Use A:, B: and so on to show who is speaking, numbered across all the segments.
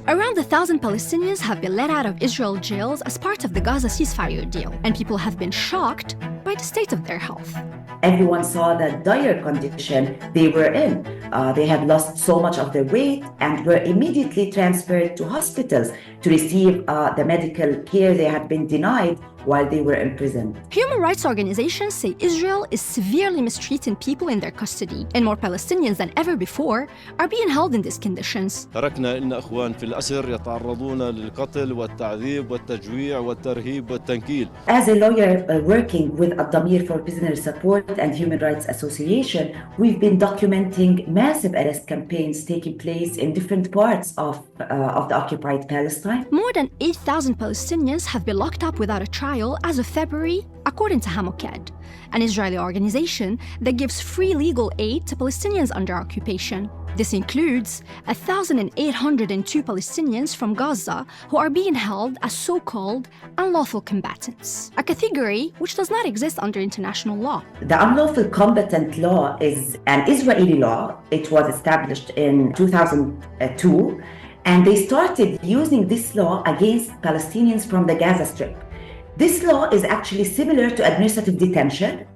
A: Around 1,000 Palestinians have been let out of Israel jails as part of the Gaza ceasefire deal, and people have been shocked by the state of their health.
B: Everyone saw the dire condition they were in. They had lost so much of their weight and were immediately transferred to hospitals to receive the medical care they had been denied while they were in prison.
A: Human rights organizations say Israel is severely mistreating people in their custody, and more Palestinians than ever before are being held in these conditions.
C: تركنا لنا إخوان في الأسر يتعرضون للقتل والتعذيب والتجويع والترهيب والتنكيل.
B: As a lawyer working with Ad-Damir for Prisoner Support and Human Rights Association, we've been documenting massive arrest campaigns taking place in different parts of the occupied Palestine.
A: More than 8,000 Palestinians have been locked up without a trial as of February, according to Hamoked, an Israeli organization that gives free legal aid to Palestinians under occupation. This includes 1,802 Palestinians from Gaza who are being held as so-called unlawful combatants, a category which does not exist under international law.
B: The unlawful combatant law is an Israeli law. It was established in 2002, and they started using this law against Palestinians from the Gaza Strip. This law is actually similar to administrative detention.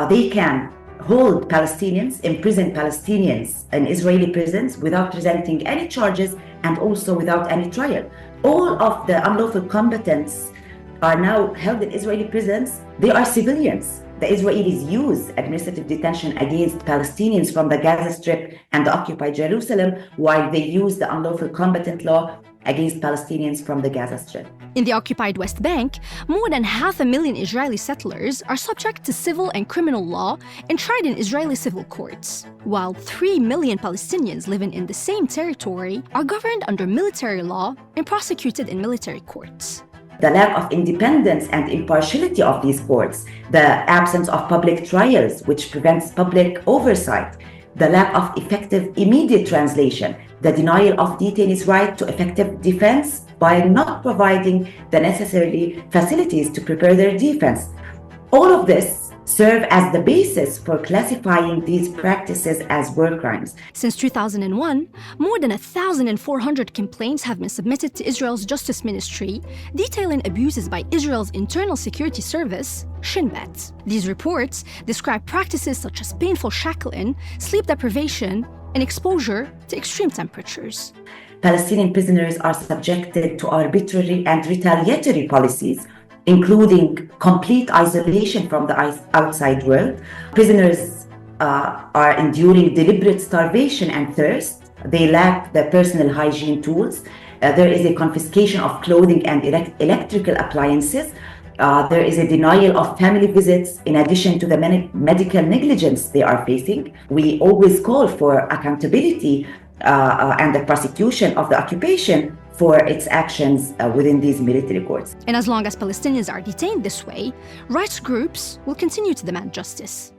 B: They can hold Palestinians, imprison Palestinians in Israeli prisons without presenting any charges and also without any trial. All of the unlawful combatants are now held in Israeli prisons. They are civilians. The Israelis use administrative detention against Palestinians from the Gaza Strip and the occupied Jerusalem, while they use the unlawful combatant law against Palestinians from the Gaza Strip.
A: In the occupied West Bank, more than 500,000 Israeli settlers are subject to civil and criminal law and tried in Israeli civil courts, while 3 million Palestinians living in the same territory are governed under military law and prosecuted in military courts.
B: The lack of independence and impartiality of these courts, the absence of public trials, which prevents public oversight, the lack of effective immediate translation, the denial of detainees' right to effective defense by not providing the necessary facilities to prepare their defense. All of this serve as the basis for classifying these practices as war crimes.
A: Since 2001, more than 1,400 complaints have been submitted to Israel's Justice Ministry detailing abuses by Israel's Internal Security Service, Shin Bet. These reports describe practices such as painful shackling, sleep deprivation, and exposure to extreme temperatures.
B: Palestinian prisoners are subjected to arbitrary and retaliatory policies, including complete isolation from the outside world. Prisoners are enduring deliberate starvation and thirst. They lack the personal hygiene tools. There is a confiscation of clothing and electrical appliances. There is a denial of family visits in addition to the medical negligence they are facing. We always call for accountability and the prosecution of the occupation for its actions within these military courts.
A: And as long as Palestinians are detained this way, rights groups will continue to demand justice.